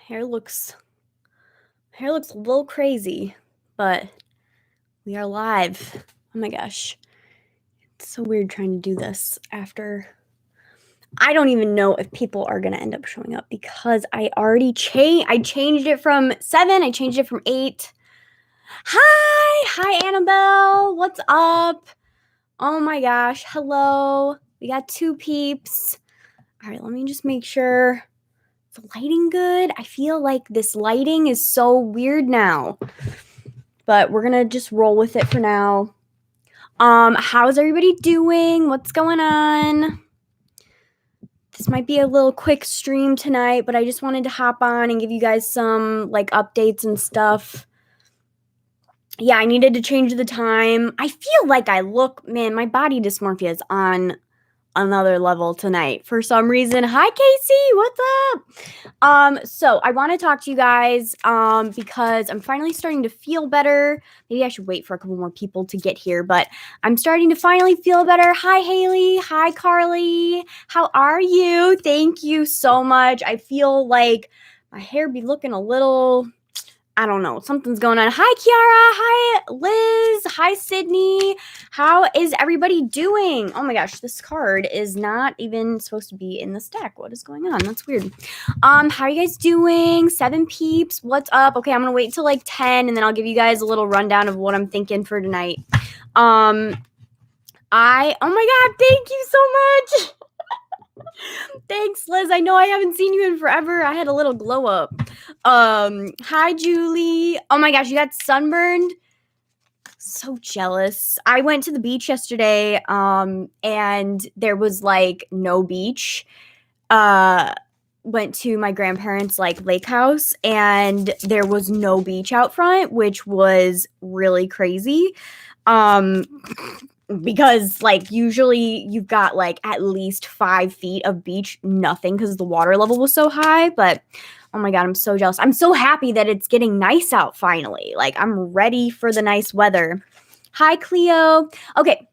Hair looks a little crazy, but we are live. Oh my gosh. It's so weird trying to do this after. I don't even know if people are going to end up showing up because I already changed it from 7, I changed it from 8. Hi Annabelle. What's up? Oh my gosh. Hello. We got 2 peeps. All right, let me just make sure the lighting good. I feel like this lighting is so weird now, but we're gonna just roll with it for now. How's everybody doing? What's going on? This might be a little quick stream tonight, but I just wanted to hop on and give you guys some like updates and stuff. Yeah, I needed to change the time. I feel like man, my body dysmorphia is on another level tonight for some reason. Hi Casey, what's up? So I want to talk to you guys because I'm finally starting to feel better. Maybe I should wait for a couple more people to get here, but I'm starting to finally feel better. Hi Haley, hi Carly, how are you? Thank you so much. I feel like my hair be looking a little, I don't know, something's going on. Hi, Kiara. Hi, Liz. Hi, Sydney. How is everybody doing? Oh my gosh, this card is not even supposed to be in the stack. What is going on? That's weird. How are you guys doing? 7 peeps. What's up? Okay, I'm gonna wait till like 10, and then I'll give you guys a little rundown of what I'm thinking for tonight. Oh my god, thank you so much. Thanks, Liz. I know I haven't seen you in forever. I had a little glow up. Hi, Julie. Oh my gosh, you got sunburned? So jealous. I went to the beach yesterday, and there was like no beach. Went to my grandparents' like lake house, and there was no beach out front, which was really crazy. Because like usually you've got like at least 5 feet of beach, nothing because the water level was so high. But oh my god, I'm so jealous. I'm so happy that it's getting nice out finally. Like I'm ready for the nice weather. Hi Cleo. Okay,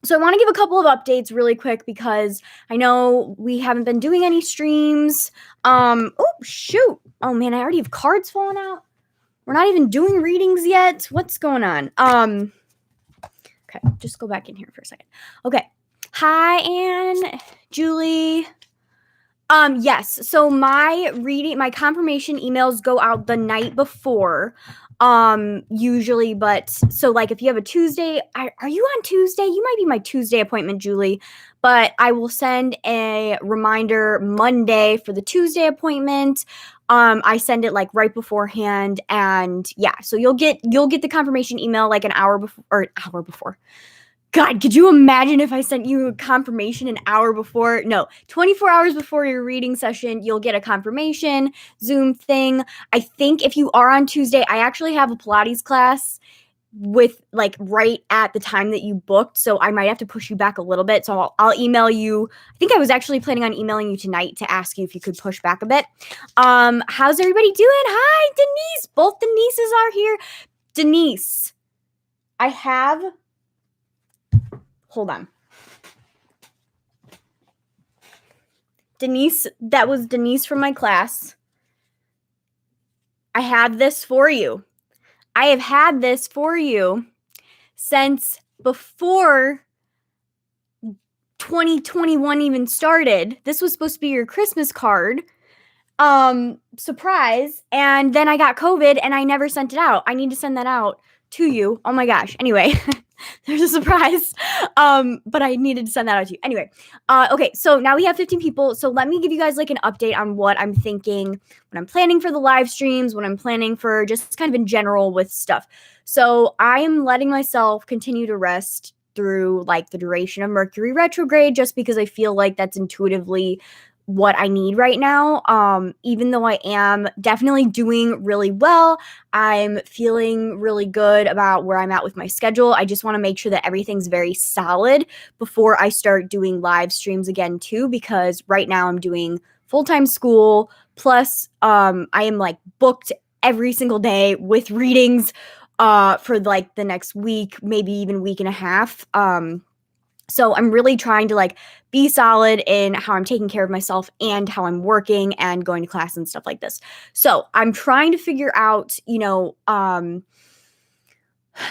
so I want to give a couple of updates really quick because I know we haven't been doing any streams. Oh shoot. Oh man, I already have cards falling out. We're not even doing readings yet. What's going on? Okay, just go back in here for a second. Okay. Hi, Anne, Julie. Yes. So my confirmation emails go out the night before, usually, but so like if you have a Tuesday, are you on Tuesday? You might be my Tuesday appointment, Julie, but I will send a reminder Monday for the Tuesday appointment. I send it like right beforehand, and yeah, so you'll get the confirmation email like an hour before. God, could you imagine if I sent you a confirmation an hour before? No, 24 hours before your reading session, you'll get a confirmation Zoom thing. I think if you are on Tuesday, I actually have a Pilates class with like right at the time that you booked, so I might have to push you back a little bit. So I'll email you. I think I was actually planning on emailing you tonight to ask you if you could push back a bit. How's everybody doing? Hi, Denise. Both Denises are here. Denise, I have. Hold on. Denise, that was Denise from my class. I have this for you. I have had this for you since before 2021 even started. This was supposed to be your Christmas card. Surprise. And then I got COVID and I never sent it out. I need to send that out to you. Oh my gosh. Anyway, there's a surprise. But I needed to send that out to you. Anyway, okay, so now we have 15 people. So let me give you guys like an update on what I'm thinking, what I'm planning for the live streams, what I'm planning for just kind of in general with stuff. So I am letting myself continue to rest through like the duration of Mercury retrograde, just because I feel like that's intuitively what I need right now. Even though I am definitely doing really well, I'm feeling really good about where I'm at with my schedule. I just want to make sure that everything's very solid before I start doing live streams again too, because right now I'm doing full-time school, plus I am like booked every single day with readings for like the next week, maybe even week and a half. So I'm really trying to like be solid in how I'm taking care of myself and how I'm working and going to class and stuff like this. So I'm trying to figure out,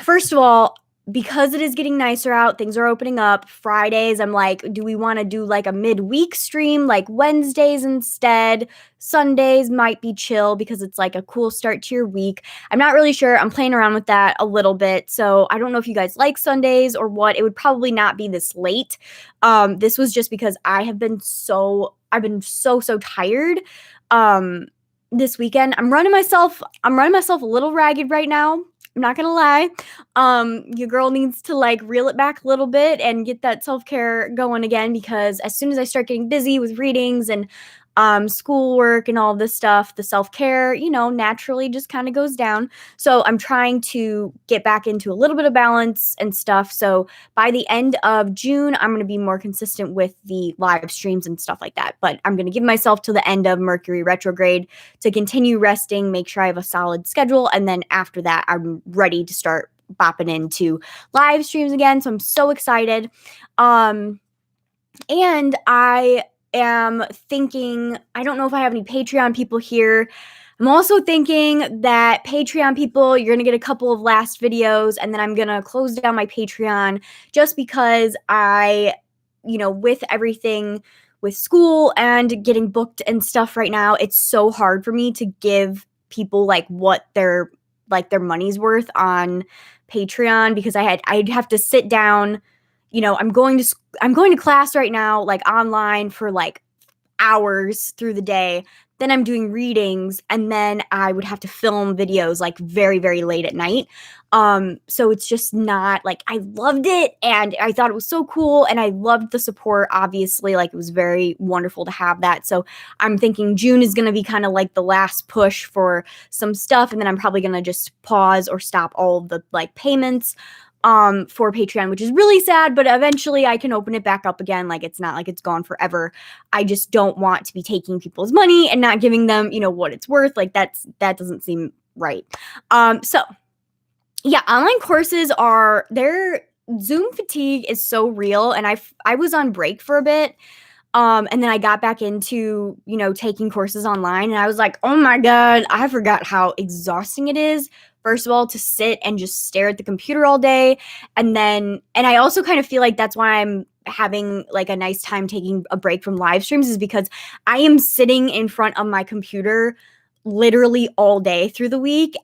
first of all, because it is getting nicer out, things are opening up. Fridays, I'm like, do we want to do like a midweek stream, like Wednesdays instead? Sundays might be chill because it's like a cool start to your week. I'm not really sure. I'm playing around with that a little bit. So I don't know if you guys like Sundays or what. It would probably not be this late. This was just because I've been so tired. This weekend, I'm running myself a little ragged right now. I'm not gonna lie. Your girl needs to like reel it back a little bit and get that self-care going again, because as soon as I start getting busy with readings and schoolwork and all this stuff, the self-care, naturally just kind of goes down. So I'm trying to get back into a little bit of balance and stuff. So by the end of June, I'm going to be more consistent with the live streams and stuff like that. But I'm going to give myself to the end of Mercury Retrograde to continue resting, make sure I have a solid schedule. And then after that, I'm ready to start bopping into live streams again. So I'm so excited. And I am thinking, I don't know if I have any Patreon people here. I'm also thinking that Patreon people, you're going to get a couple of last videos, and then I'm going to close down my Patreon just because with everything with school and getting booked and stuff right now, it's so hard for me to give people like what their money's worth on Patreon, because I'd have to sit down. I'm going to class right now, like online for like hours through the day. Then I'm doing readings, and then I would have to film videos like very, very late at night. So it's just not like, I loved it and I thought it was so cool and I loved the support. Obviously, like it was very wonderful to have that. So I'm thinking June is going to be kind of like the last push for some stuff, and then I'm probably going to just pause or stop all of the like payments for Patreon, which is really sad, but eventually I can open it back up again. Like, it's not like it's gone forever. I just don't want to be taking people's money and not giving them, what it's worth. Like, that doesn't seem right. So yeah, online courses Zoom fatigue is so real. And I was on break for a bit. And then I got back into, taking courses online, and I was like, oh my God, I forgot how exhausting it is. First of all, to sit and just stare at the computer all day. And I also kind of feel like that's why I'm having like a nice time taking a break from live streams, is because I am sitting in front of my computer literally all day through the week.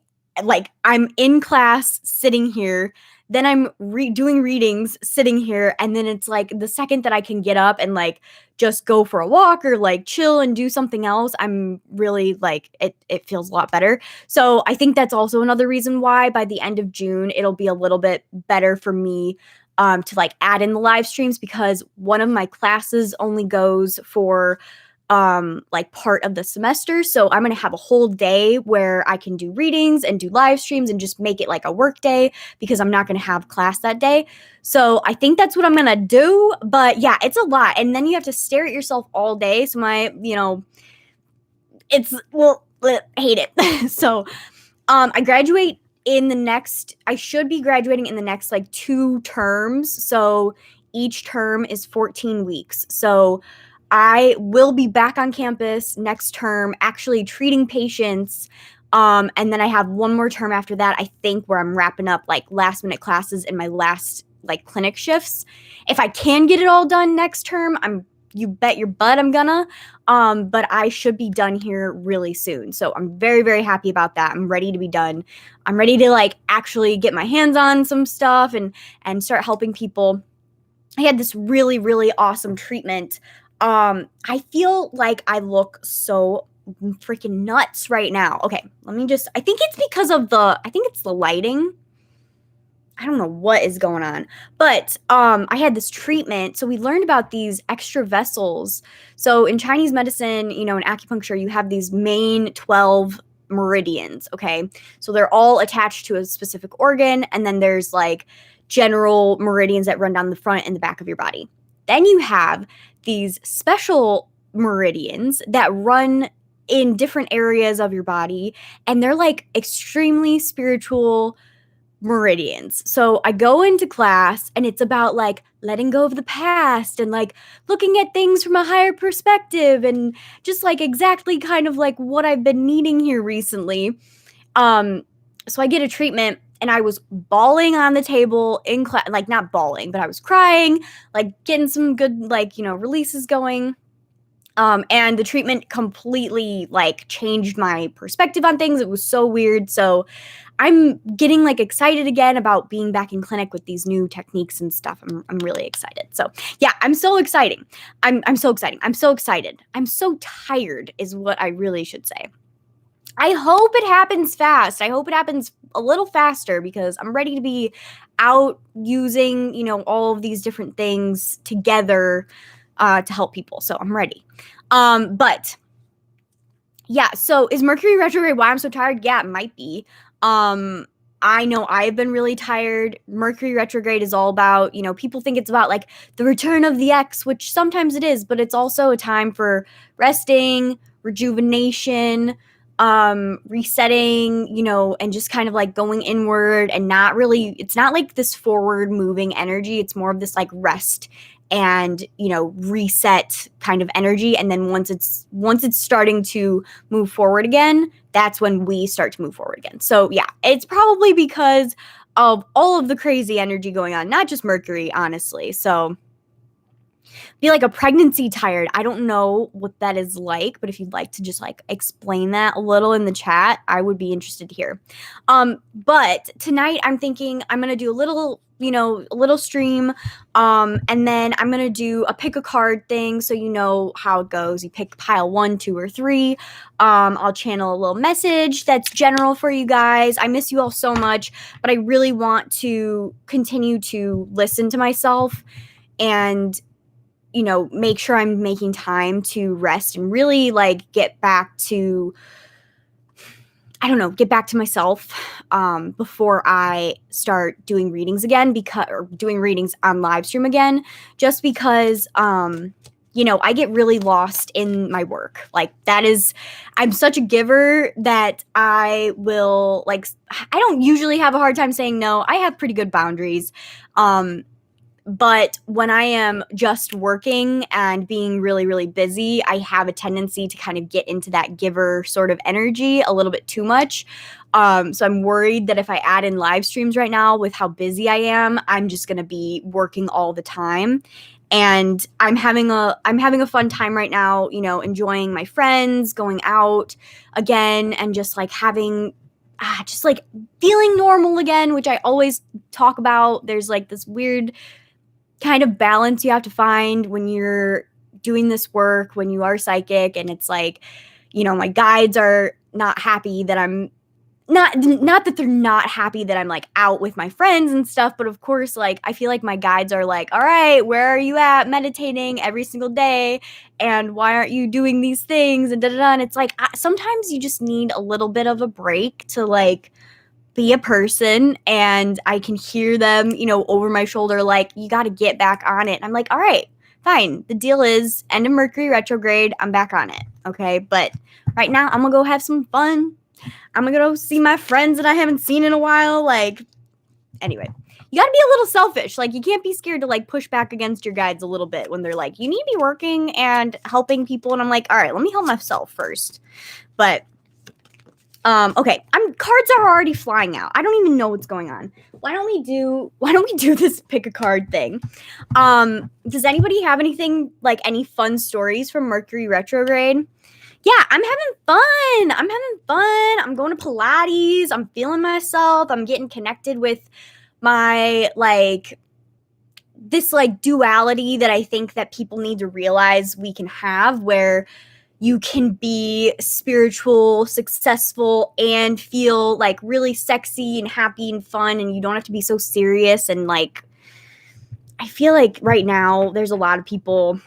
Like, I'm in class sitting here, then I'm doing readings sitting here, and then it's like the second that I can get up and like just go for a walk or like chill and do something else, I'm really like, it feels a lot better. So I think that's also another reason why by the end of June it'll be a little bit better for me to like add in the live streams, because one of my classes only goes for like part of the semester. So I'm going to have a whole day where I can do readings and do live streams and just make it like a work day, because I'm not going to have class that day. So I think that's what I'm going to do. But yeah, it's a lot. And then you have to stare at yourself all day. So I hate it. So I should be graduating in the next like 2 terms. So each term is 14 weeks. So I will be back on campus next term, actually treating patients. And then I have one more term after that, I think, where I'm wrapping up like last minute classes and my last like clinic shifts. If I can get it all done next term, you bet your butt I'm gonna. But I should be done here really soon. So I'm very, very happy about that. I'm ready to be done. I'm ready to like actually get my hands on some stuff and start helping people. I had this really, really awesome treatment. I feel like I look so freaking nuts right now. Okay, I think it's because of it's the lighting. I don't know what is going on, but I had this treatment. So we learned about these extra vessels. So in Chinese medicine, in acupuncture, you have these main 12 meridians, okay? So they're all attached to a specific organ, and then there's like general meridians that run down the front and the back of your body. Then you have these special meridians that run in different areas of your body, and they're like extremely spiritual, meridians. So I go into class and it's about like letting go of the past and like looking at things from a higher perspective and just like exactly kind of like what I've been needing here recently. So I get a treatment and I was bawling on the table in class, like not bawling, but I was crying, like getting some good like, releases going. And the treatment completely like changed my perspective on things. It was so weird. So I'm getting like excited again about being back in clinic with these new techniques and stuff. I'm really excited. So yeah, I'm so exciting. I'm so exciting. I'm so excited. I'm so tired is what I really should say. I hope it happens fast. I hope it happens a little faster because I'm ready to be out using, all of these different things together to help people. So I'm ready. But yeah, so is Mercury retrograde why I'm so tired? Yeah, it might be. I know I've been really tired. Mercury retrograde is all about, people think it's about like the return of the ex, which sometimes it is, but it's also a time for resting, rejuvenation, resetting, and just kind of like going inward and it's not like this forward moving energy. It's more of this like rest and, reset kind of energy. And then once it's starting to move forward again, that's when we start to move forward again. So yeah, it's probably because of all of the crazy energy going on, not just Mercury, honestly. So be like a pregnancy tired. I don't know what that is like, but if you'd like to just like explain that a little in the chat, I would be interested to hear. But tonight I'm thinking I'm going to do a little stream. And then I'm going to do a pick a card thing. So you know how it goes. You pick pile 1, 2, or 3. I'll channel a little message that's general for you guys. I miss you all so much, but I really want to continue to listen to myself and make sure I'm making time to rest and really like get back to myself before I start doing readings again or doing readings on LiveStream again, just because I get really lost in my work. Like I'm such a giver that I will I don't usually have a hard time saying no. I have pretty good boundaries. But when I am just working and being really, really busy, I have a tendency to kind of get into that giver sort of energy a little bit too much. So I'm worried that if I add in live streams right now with how busy I am, I'm just going to be working all the time. And I'm having a fun time right now, enjoying my friends, going out again, and just like having just like feeling normal again, which I always talk about. There's like this weird kind of balance you have to find when you're doing this work, when you are psychic, and it's like, my guides are not happy that I'm not that they're not happy that I'm like out with my friends and stuff, but of course, like I feel like my guides are like, all right, where are you at meditating every single day, and why aren't you doing these things, and da-da-da. And it's like sometimes you just need a little bit of a break to like be a person, and I can hear them, over my shoulder, like, you got to get back on it. And I'm like, all right, fine. The deal is end of Mercury retrograde. I'm back on it. Okay. But right now I'm going to go have some fun. I'm going to go see my friends that I haven't seen in a while. Like, anyway, you got to be a little selfish. Like, you can't be scared to like push back against your guides a little bit when they're like, you need to be working and helping people. And I'm like, all right, let me help myself first. But okay, cards are already flying out. I don't even know what's going on. Why don't we do this pick a card thing? Does anybody have anything, like any fun stories from Mercury retrograde? Yeah, I'm having fun. I'm going to Pilates. I'm feeling myself. I'm getting connected with my this duality that I think that people need to realize we can have, where you can be spiritual, successful, and feel like really sexy and happy and fun, and you don't have to be so serious. And like, I feel like right now there's a lot of people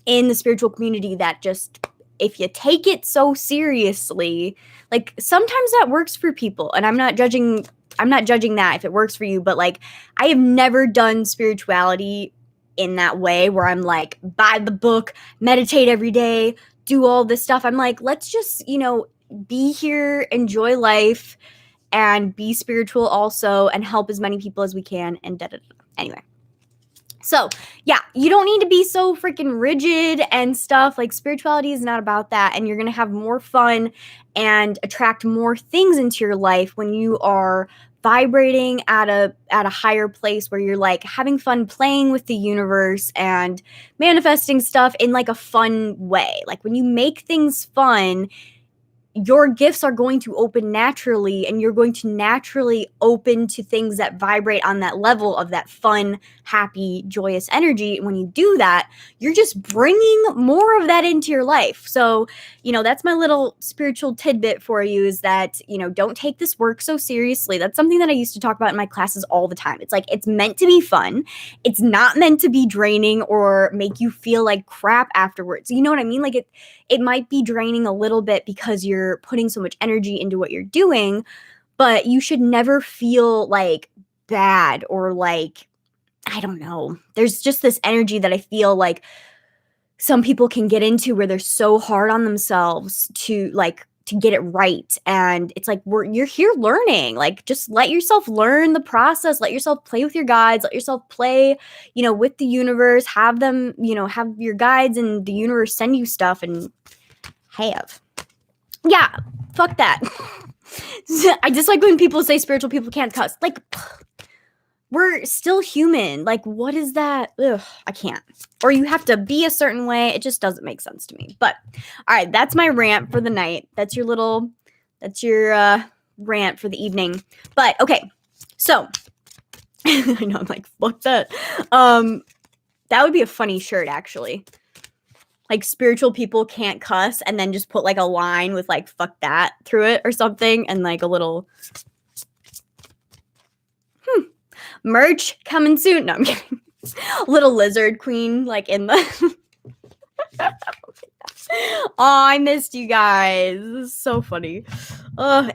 in the spiritual community that just, if you take it so seriously, like sometimes that works for people, and I'm not judging that if it works for you, but like I have never done spirituality in that way where I'm like, buy the book, meditate every day, do all this stuff. I'm like, let's just, be here, enjoy life, and be spiritual also and help as many people as we can and Anyway. So, yeah, you don't need to be so freaking rigid and stuff. Like, spirituality is not about that. And you're going to have more fun and attract more things into your life when you are vibrating at a higher place where you're like having fun playing with the universe and manifesting stuff in like a fun way. Like, when you make things fun, your gifts are going to open naturally, and you're going to naturally open to things that vibrate on that level of that fun, happy, joyous energy. And when you do that, you're just bringing more of that into your life. So, that's my little spiritual tidbit for you, is that, don't take this work so seriously. That's something that I used to talk about in my classes all the time. It's like, it's meant to be fun. It's not meant to be draining or make you feel like crap afterwards. You know what I mean? Like, it might be draining a little bit because you're putting so much energy into what you're doing, but you should never feel like bad or like, I don't know. There's just this energy that I feel like some people can get into where they're so hard on themselves to get it right. And it's like, you're here learning. Like, just let yourself learn the process. Let yourself play with your guides. Let yourself play, with the universe. Have them, have your guides and the universe send you stuff and yeah, fuck that. I dislike when people say spiritual people can't cuss. Like, we're still human. Like, what is that? Ugh, I can't. Or you have to be a certain way. It just doesn't make sense to me. But, all right, that's my rant for the night. That's your rant for the evening. But, okay, so, I know, I'm like, fuck that. That would be a funny shirt, actually. Like, spiritual people can't cuss, and then just put like a line with like fuck that through it or something, and like a little merch coming soon. No, I'm kidding. Little lizard queen like in the oh, I missed you guys. This is so funny. There's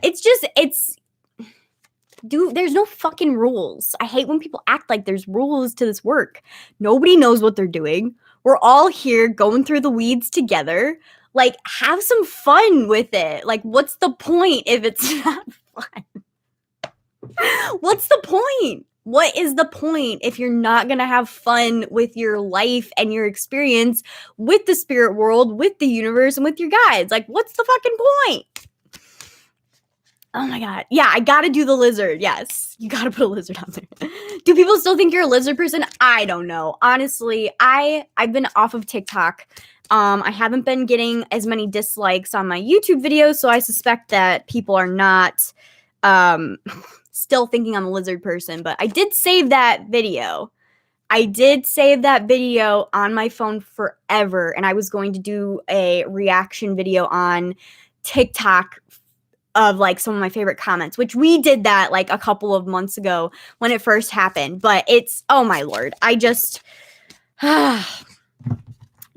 no fucking rules. I hate when people act like there's rules to this work. Nobody knows what they're doing. We're all here going through the weeds together. Like, have some fun with it. Like, what's the point if it's not fun? What's the point? What is the point if you're not going to have fun with your life and your experience with the spirit world, with the universe, and with your guides? Like, what's the fucking point? Oh my God. Yeah, I gotta do the lizard. Yes, you gotta put a lizard on there. Do people still think you're a lizard person? I don't know. Honestly, I've been off of TikTok. I haven't been getting as many dislikes on my YouTube videos, so I suspect that people are not still thinking I'm a lizard person. But I did save that video. On my phone forever, and I was going to do a reaction video on TikTok of like some of my favorite comments, which we did that like a couple of months ago when it first happened. But it's, oh my Lord, I just, peeps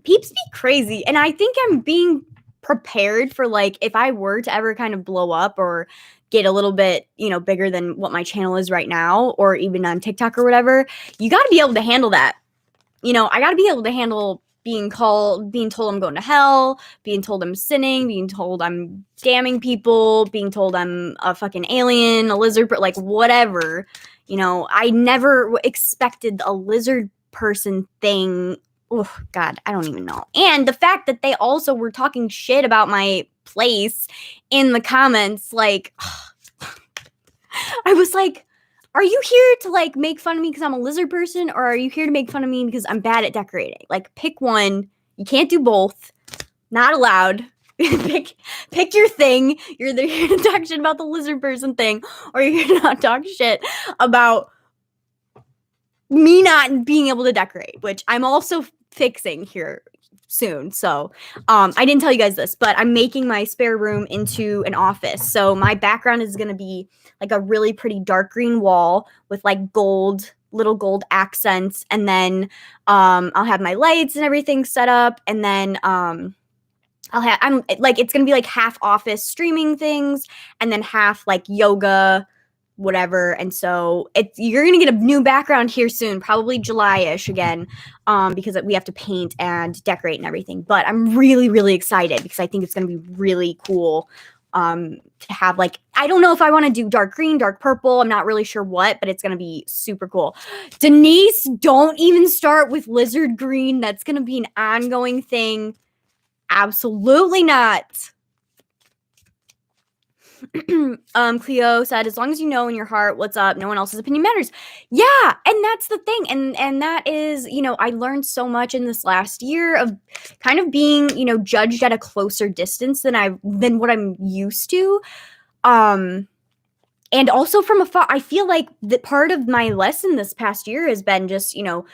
be crazy. And I think I'm being prepared for like, if I were to ever kind of blow up or get a little bit, bigger than what my channel is right now, or even on TikTok or whatever, you got to be able to handle that. I got to be able to handle being told I'm going to hell, being told I'm sinning, being told I'm damning people, being told I'm a fucking alien, a lizard, like whatever. I never expected a lizard person thing. Oh God, I don't even know. And the fact that they also were talking shit about my place in the comments, like, I was like, are you here to like make fun of me because I'm a lizard person, or are you here to make fun of me because I'm bad at decorating? Like, pick one. You can't do both. Not allowed. pick your thing. You're either here to talk shit about the lizard person thing, or you're here to not talk shit about me not being able to decorate, which I'm also fixing here soon. So I didn't tell you guys this, but I'm making my spare room into an office. So my background is going to be like a really pretty dark green wall with like little gold accents. And then I'll have my lights and everything set up. And then it's going to be like half office streaming things and then half like yoga, whatever. And so you're going to get a new background here soon, probably July-ish again, because we have to paint and decorate and everything. But I'm really, really excited because I think it's going to be really cool to have like, I don't know if I want to do dark green, dark purple. I'm not really sure what, but it's going to be super cool. Denise, don't even start with lizard green. That's going to be an ongoing thing. Absolutely not. Cleo said, as long as you know in your heart what's up, no one else's opinion matters. Yeah, and that's the thing. And that is, you know, I learned so much in this last year of kind of being, you know, judged at a closer distance than what I'm used to. And also from afar, I feel like that part of my lesson this past year has been just, you know,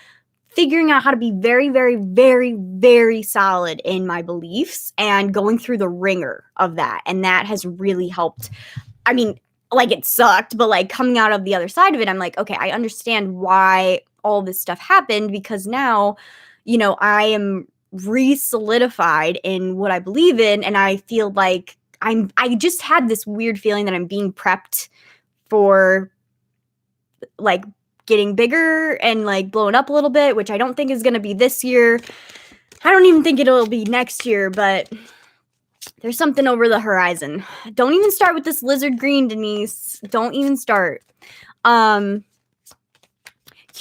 figuring out how to be very, very, very, very solid in my beliefs and going through the ringer of that. And that has really helped. I mean, like it sucked, but like coming out of the other side of it, I'm like, okay, I understand why all this stuff happened, because now, you know, I am re-solidified in what I believe in. And I feel like I just had this weird feeling that I'm being prepped for like getting bigger and like blowing up a little bit, which I don't think is going to be this year. I don't even think it'll be next year, but there's something over the horizon. Don't even start with this lizard green, Denise. Don't even start. Kiara,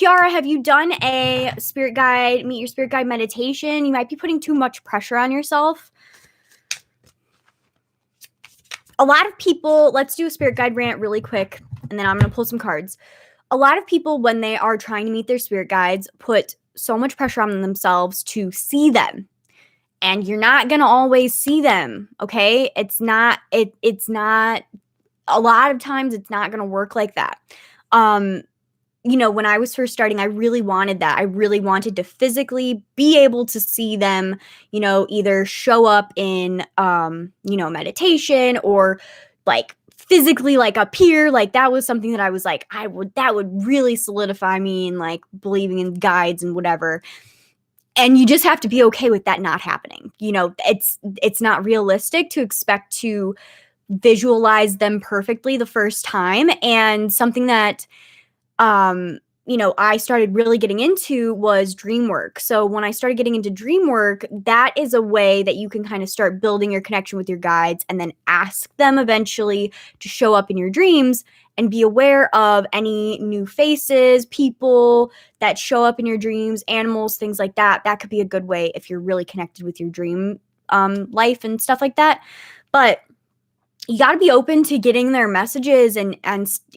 have you done a spirit guide, meet your spirit guide meditation? You might be putting too much pressure on yourself. A lot of people, let's do a spirit guide rant really quick, and then I'm going to pull some cards. A lot of people, when they are trying to meet their spirit guides, put so much pressure on themselves to see them. And you're not going to always see them, okay? It's not, a lot of times it's not going to work like that. You know, when I was first starting, I really wanted that. I really wanted to physically be able to see them, you know, either show up in, you know, meditation or like physically like appear. Like that was something that I was like, that would really solidify me in like believing in guides and whatever. And you just have to be okay with that not happening. You know, it's not realistic to expect to visualize them perfectly the first time. And something that, you know, I started really getting into was dream work. So when I started getting into dream work, that is a way that you can kind of start building your connection with your guides and then ask them eventually to show up in your dreams and be aware of any new faces, people that show up in your dreams, animals, things like that. That could be a good way if you're really connected with your dream life and stuff like that. But you got to be open to getting their messages and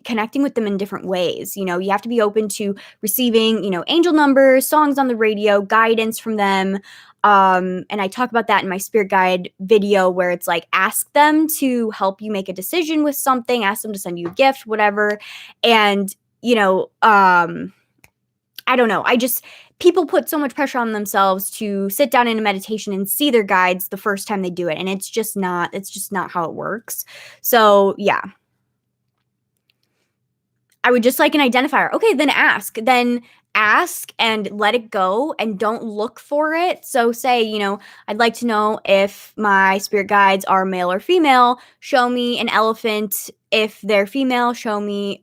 connecting with them in different ways. You know, you have to be open to receiving, you know, angel numbers, songs on the radio, guidance from them. And I talk about that in my spirit guide video where it's like, ask them to help you make a decision with something, ask them to send you a gift, whatever. And, you know, I don't know. People put so much pressure on themselves to sit down in a meditation and see their guides the first time they do it. And it's just not how it works. So yeah. I would just like an identifier. Okay, then ask and let it go and don't look for it. So say, you know, I'd like to know if my spirit guides are male or female. Show me an elephant. If they're female, show me,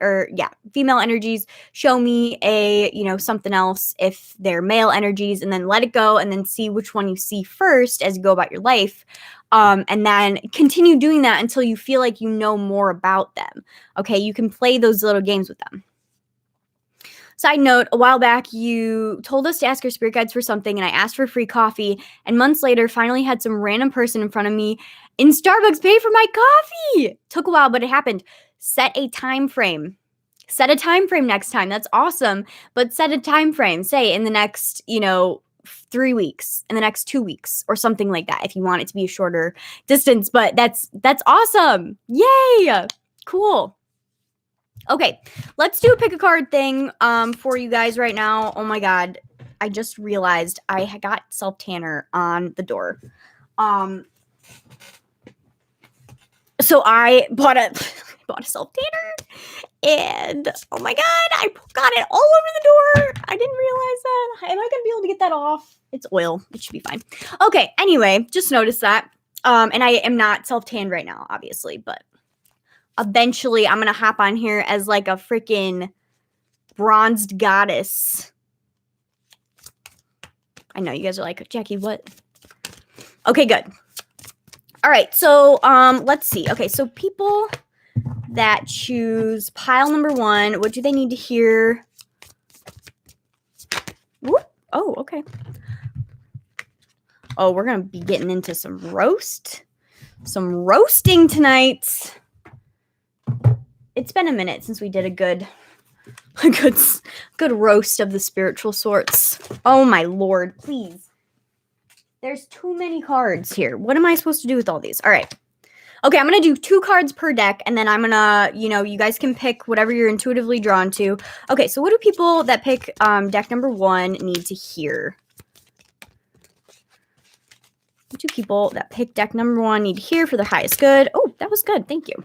female energies, show me a, you know, something else if they're male energies, and then let it go and then see which one you see first as you go about your life. And then continue doing that until you feel like you know more about them. Okay, you can play those little games with them. Side note, a while back, you told us to ask our spirit guides for something, and I asked for free coffee, and months later, finally had some random person in front of me in Starbucks pay for my coffee. Took a while, but it happened. Set a time frame. Set a time frame next time. That's awesome. But set a time frame. Say in the next, you know, 3 weeks, in the next 2 weeks, or something like that, if you want it to be a shorter distance. But that's awesome. Yay! Cool. Okay, let's do a pick a card thing for you guys right now. Oh my god, I just realized I got self-tanner on the door. So I bought a self-tanner, and oh my god, I got it all over the door. I didn't realize that. Am I gonna be able to get that off? It's oil. It should be fine. Okay, anyway, just noticed that. And I am not self-tanned right now, obviously, but eventually I'm gonna hop on here as like a freaking bronzed goddess. I know you guys are like, Jackie, what? Okay, good. All right, so let's see. Okay, so people that choose pile number 1, what do they need to hear? Whoop. Oh, okay. Oh, we're gonna be getting into some roasting tonight. It's been a minute since we did a good roast of the spiritual sorts. Oh my lord, please. There's too many cards here. What am I supposed to do with all these? All right. Okay, I'm going to do 2 cards per deck, and then I'm going to, you guys can pick whatever you're intuitively drawn to. Okay, so what do people that pick deck number 1 need to hear? What do people that pick deck number 1 need to hear for their highest good? Oh, that was good. Thank you.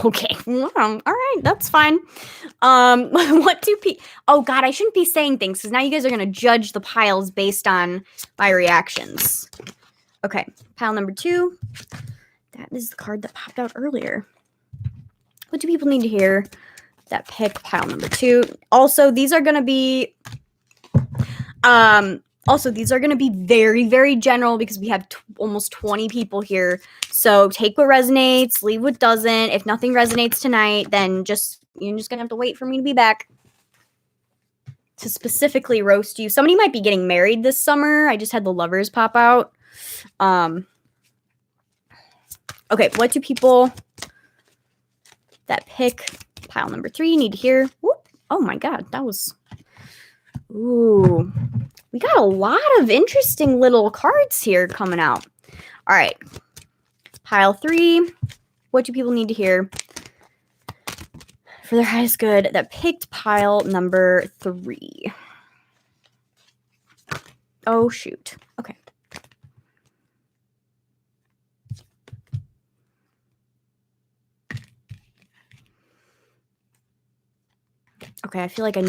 Okay. All right, that's fine. What do people... Oh, God, I shouldn't be saying things because now you guys are going to judge the piles based on my reactions. Okay, pile number 2. That is the card that popped out earlier. What do people need to hear that pick pile number 2? Also, these are going to be... very, very general because we have almost 20 people here. So take what resonates, leave what doesn't. If nothing resonates tonight, then you're just going to have to wait for me to be back to specifically roast you. Somebody might be getting married this summer. I just had the lovers pop out. Okay, what do people that pick pile number 3 need to hear? Whoop. Oh my God, that was... Ooh. We got a lot of interesting little cards here coming out. All right. Pile 3. What do people need to hear for their highest good that picked pile number 3? Oh, shoot. Okay. Okay, I feel like I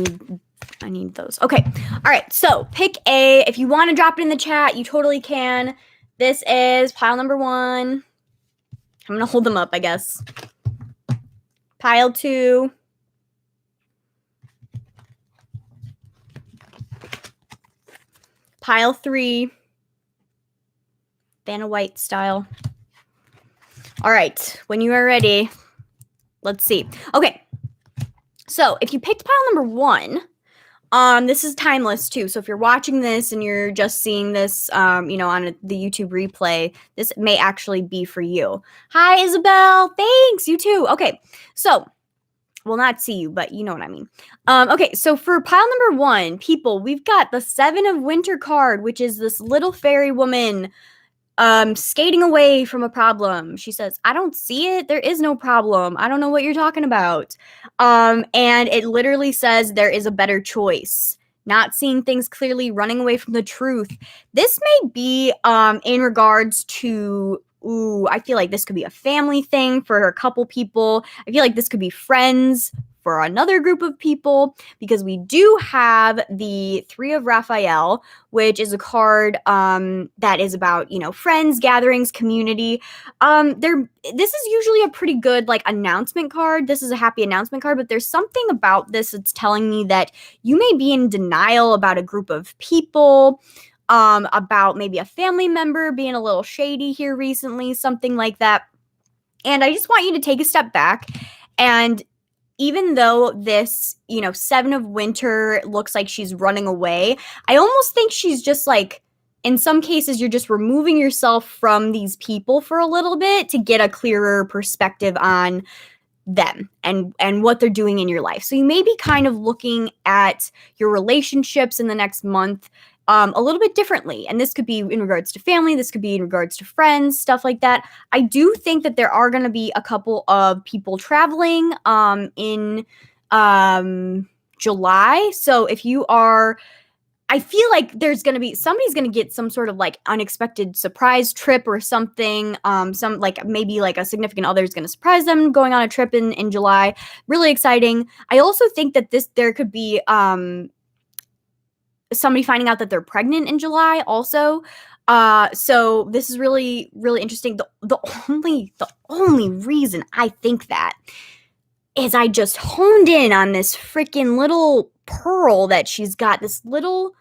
need those. Okay. All right. So pick A. If you want to drop it in the chat, you totally can. This is pile number 1. I'm going to hold them up, I guess. Pile 2. Pile 3. Vanna White style. All right. When you are ready, let's see. Okay. So if you picked pile number 1, this is timeless too. So if you're watching this and you're just seeing this, on the YouTube replay, this may actually be for you. Hi, Isabel. Thanks. You too. Okay. So, well, not see you, but you know what I mean. Okay. So for pile number 1, people, we've got the 7 of Winter card, which is this little fairy woman skating away from a problem. She says, I don't see it. There is no problem. I don't know what you're talking about. And it literally says there is a better choice. Not seeing things clearly, running away from the truth. This may be in regards to, I feel like this could be a family thing for a couple people. I feel like this could be friends for another group of people, because we do have the 3 of Raphael, which is a card that is about, friends, gatherings, community. This is usually a pretty good announcement card. This is a happy announcement card, but there's something about this that's telling me that you may be in denial about a group of people, about maybe a family member being a little shady here recently, something like that. And I just want you to take a step back, and even though this, 7 of Winter looks like she's running away, I almost think she's just in some cases, you're just removing yourself from these people for a little bit to get a clearer perspective on them and what they're doing in your life. So you may be kind of looking at your relationships in the next month a little bit differently. And this could be in regards to family. This could be in regards to friends, stuff like that. I do think that there are going to be a couple of people traveling in July. So if you are, I feel like there's going to be, somebody's going to get some sort of unexpected surprise trip or something. Maybe a significant other is going to surprise them going on a trip in July. Really exciting. I also think that there could be somebody finding out that they're pregnant in July also. So this is really, really interesting. The only reason I think that is I just honed in on this freaking little pearl that she's got, this little,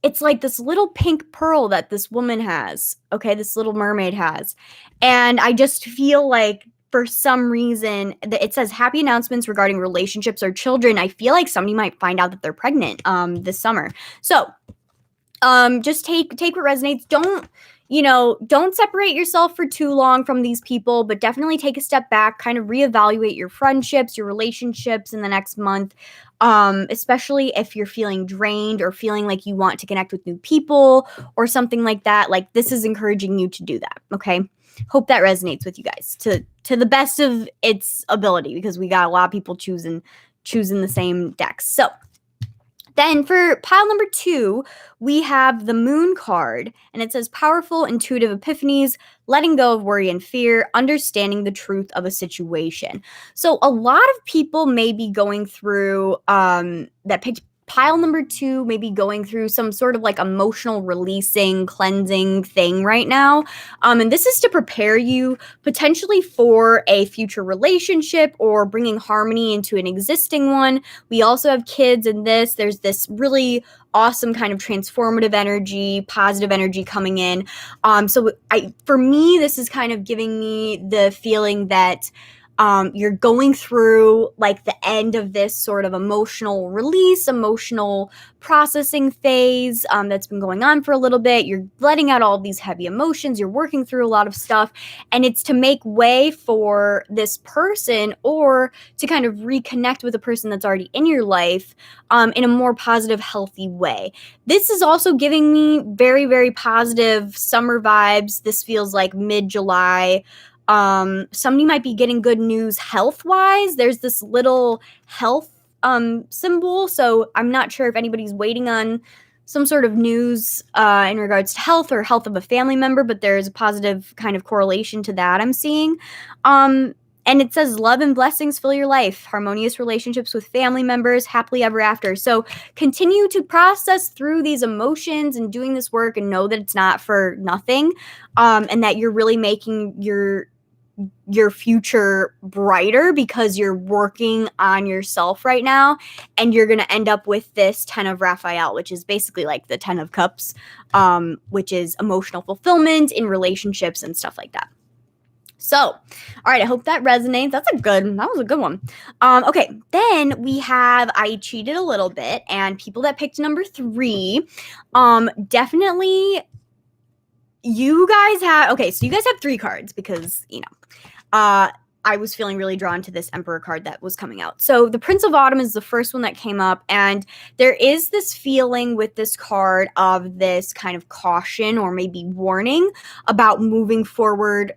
it's like this little pink pearl that this woman has, okay, this little mermaid has. And I just feel like for some reason it says happy announcements regarding relationships or children. I feel like somebody might find out that they're pregnant this summer. So just take what resonates. Don't separate yourself for too long from these people, but definitely take a step back, kind of reevaluate your friendships, your relationships in the next month. Especially if you're feeling drained or feeling like you want to connect with new people or something like that. Like, this is encouraging you to do that. Okay. Hope that resonates with you guys to the best of its ability, because we got a lot of people choosing the same decks. So then for pile number 2, we have the Moon card, and it says powerful, intuitive epiphanies, letting go of worry and fear, understanding the truth of a situation. So a lot of people may be going through that picked pile number 2, maybe going through some sort of like emotional releasing, cleansing thing right now. And this is to prepare you potentially for a future relationship or bringing harmony into an existing one. We also have kids in this. There's this really awesome kind of transformative energy, positive energy coming in. For me, this is kind of giving me the feeling that you're going through like the end of this sort of emotional release, emotional processing phase that's been going on for a little bit. You're letting out all of these heavy emotions. You're working through a lot of stuff, and it's to make way for this person or to kind of reconnect with a person that's already in your life in a more positive, healthy way. This is also giving me very, very positive summer vibes. This feels like mid-July. Somebody might be getting good news health-wise. There's this little health symbol, so I'm not sure if anybody's waiting on some sort of news in regards to health or health of a family member, but there's a positive kind of correlation to that I'm seeing. And it says love and blessings fill your life, harmonious relationships with family members, happily ever after. So continue to process through these emotions and doing this work, and know that it's not for nothing, and that you're really making your future brighter because you're working on yourself right now. And you're going to end up with this 10 of Raphael, which is basically like the 10 of Cups, which is emotional fulfillment in relationships and stuff like that. So, all right, I hope that resonates. That was a good one. Okay, then we have, I cheated a little bit, and people that picked number 3, definitely you guys have 3 cards because, I was feeling really drawn to this Emperor card that was coming out. So the Prince of Autumn is the first one that came up, and there is this feeling with this card of this kind of caution or maybe warning about moving forward,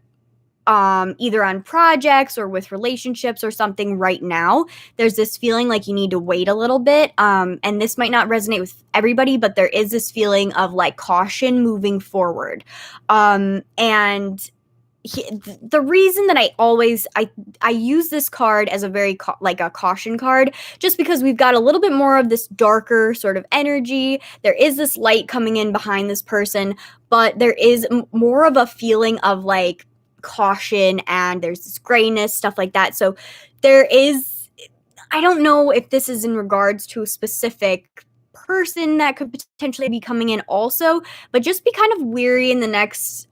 either on projects or with relationships or something right now. There's this feeling like you need to wait a little bit. And this might not resonate with everybody, but there is this feeling of like caution moving forward. The reason that I use this card as a very like a caution card, just because we've got a little bit more of this darker sort of energy. There is this light coming in behind this person, but there is more of a feeling of like caution, and there's this grayness, stuff like that. So there is, I don't know if this is in regards to a specific person that could potentially be coming in also, but just be kind of weary in the next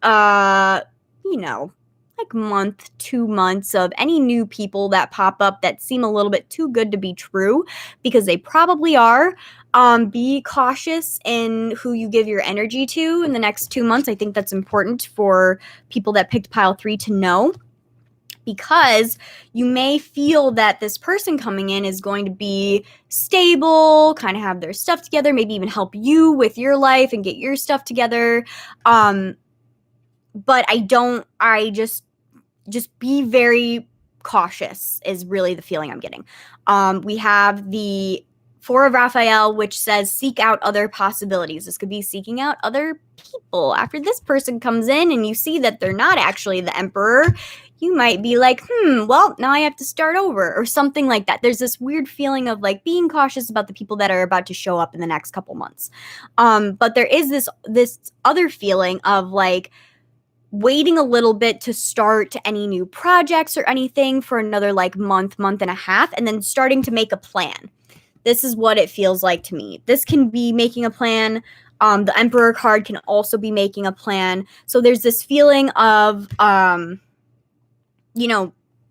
like month, 2 months of any new people that pop up that seem a little bit too good to be true, because they probably are. Be cautious in who you give your energy to in the next 2 months. I think that's important for people that picked pile 3 to know, because you may feel that this person coming in is going to be stable, kind of have their stuff together, maybe even help you with your life and get your stuff together. But just be very cautious is really the feeling I'm getting. We have the 4 of Raphael, which says seek out other possibilities. This could be seeking out other people. After this person comes in and you see that they're not actually the Emperor, you might be like, well, now I have to start over or something like that. There's this weird feeling of like being cautious about the people that are about to show up in the next couple months. But there is this other feeling of like waiting a little bit to start any new projects or anything for another like month and a half, and then starting to make a plan. This is what it feels like to me. This can be making a plan The Emperor card can also be making a plan. So there's this feeling of,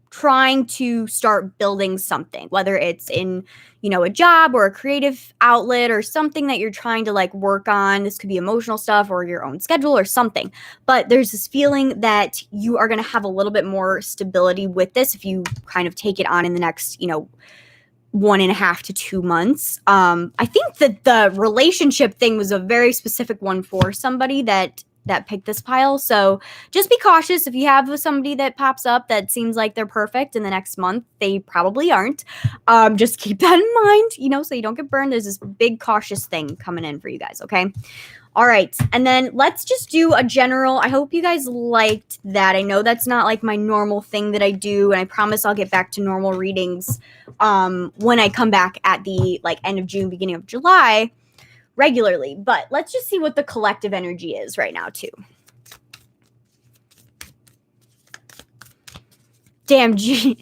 trying to start building something, whether it's in, a job or a creative outlet or something that you're trying to like work on. This could be emotional stuff or your own schedule or something. But there's this feeling that you are going to have a little bit more stability with this if you kind of take it on in the next, 1.5 to 2 months. I think that the relationship thing was a very specific one for somebody that picked this pile. So just be cautious if you have somebody that pops up that seems like they're perfect in the next month. They probably aren't. Just keep that in mind, so you don't get burned. There's this big cautious thing coming in for you guys, okay? All right, and then let's just do a general. I hope you guys liked that. I know that's not like my normal thing that I do, and I promise I'll get back to normal readings when I come back at the end of June, beginning of July regularly. But let's just see what the collective energy is right now too. Damn, Gina.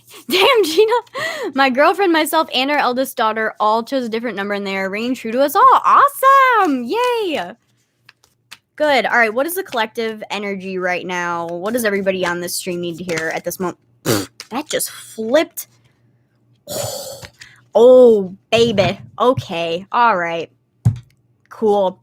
My girlfriend, myself, and our eldest daughter all chose a different number, and they are ringing true to us all. Awesome! Yay! Good. All right, what is the collective energy right now? What does everybody on this stream need to hear at this moment? That just flipped. Oh, baby. Okay. All right. Cool.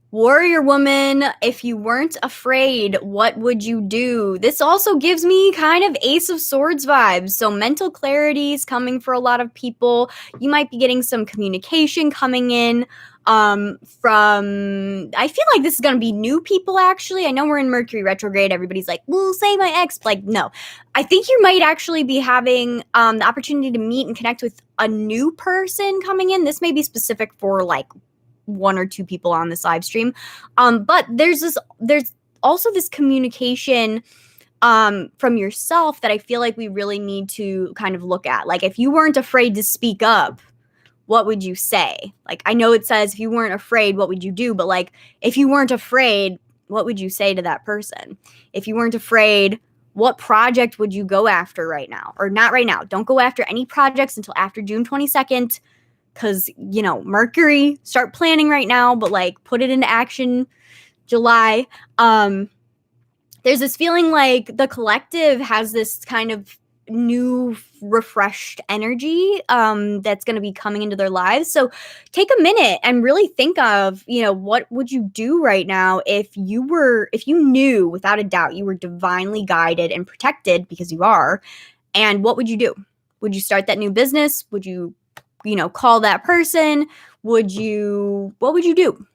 Warrior woman, if you weren't afraid, what would you do? This also gives me kind of Ace of Swords vibes. So mental clarity is coming for a lot of people. You might be getting some communication coming in from, I feel like this is going to be new people, actually. I know we're in Mercury Retrograde. Everybody's like, well, say my ex. Like, no. I think you might actually be having the opportunity to meet and connect with a new person coming in. This may be specific for, 1 or 2 people on this live stream. But there's also this communication from yourself that I feel like we really need to kind of look at. Like, if you weren't afraid to speak up, what would you say? Like, I know it says if you weren't afraid, what would you do? But if you weren't afraid, what would you say to that person? If you weren't afraid, what project would you go after right now? Or not right now. Don't go after any projects until after June 22nd. Because, Mercury, start planning right now, but put it into action July. There's this feeling like the collective has this kind of new, refreshed energy that's going to be coming into their lives. So take a minute and really think of, what would you do right now if you knew without a doubt you were divinely guided and protected, because you are, and what would you do? Would you start that new business? Would you call that person? What would you do?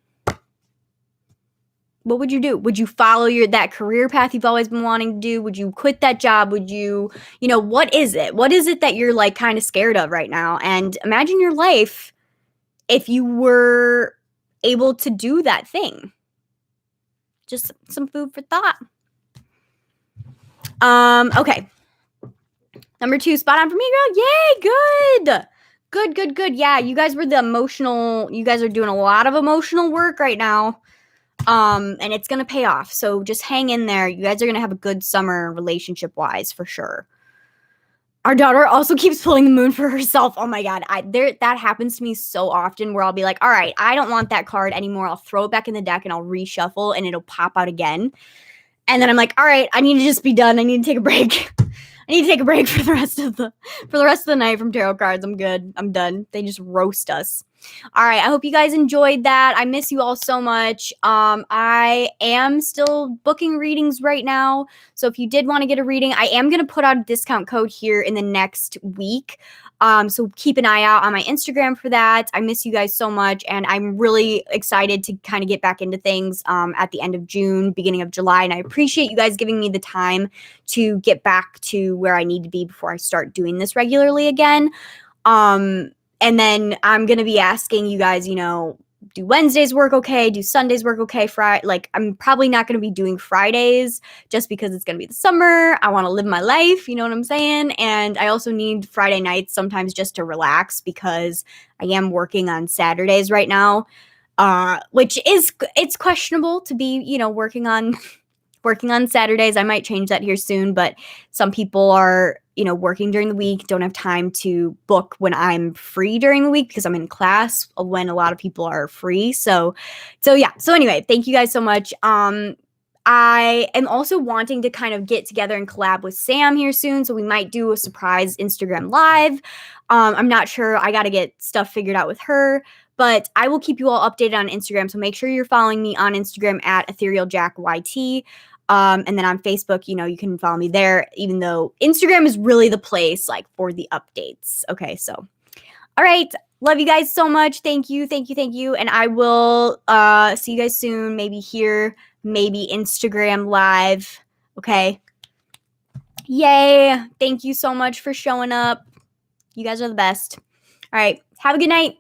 What would you do? Would you follow that career path you've always been wanting to do? Would you quit that job? Would you, what is it? What is it that you're kind of scared of right now? And imagine your life if you were able to do that thing. Just some food for thought. Okay. Number 2, spot on for me, girl. Yay, good. Good. Yeah, you guys were you guys are doing a lot of emotional work right now. And it's going to pay off. So just hang in there. You guys are going to have a good summer relationship-wise for sure. Our daughter also keeps pulling the moon for herself. Oh my God. That happens to me so often where I'll be like, all right, I don't want that card anymore. I'll throw it back in the deck and I'll reshuffle and it'll pop out again. And then I'm like, all right, I need to just be done. I need to take a break. I need to take a break for the rest of the night from tarot cards. I'm good. I'm done. They just roast us. All right. I hope you guys enjoyed that. I miss you all so much. I am still booking readings right now. So if you did want to get a reading, I am going to put out a discount code here in the next week. So keep an eye out on my Instagram for that. I miss you guys so much. And I'm really excited to kind of get back into things at the end of June, beginning of July. And I appreciate you guys giving me the time to get back to where I need to be before I start doing this regularly again. And then I'm going to be asking you guys, do Wednesdays work okay? Do Sundays work okay? I'm probably not going to be doing Fridays just because it's going to be the summer. I want to live my life. You know what I'm saying? And I also need Friday nights sometimes just to relax because I am working on Saturdays right now, which it's questionable to be, working on working on Saturdays. I might change that here soon, but some people are, working during the week, don't have time to book when I'm free during the week because I'm in class when a lot of people are free. So yeah. So anyway, thank you guys so much. I am also wanting to kind of get together and collab with Sam here soon. So we might do a surprise Instagram live. I'm not sure. I got to get stuff figured out with her, but I will keep you all updated on Instagram. So make sure you're following me on Instagram at EtherealJackYT. And then on Facebook, you can follow me there, even though Instagram is really the place like for the updates. Okay. So, all right. Love you guys so much. Thank you. Thank you. Thank you. And I will see you guys soon. Maybe here, maybe Instagram live. Okay. Yay. Thank you so much for showing up. You guys are the best. All right. Have a good night.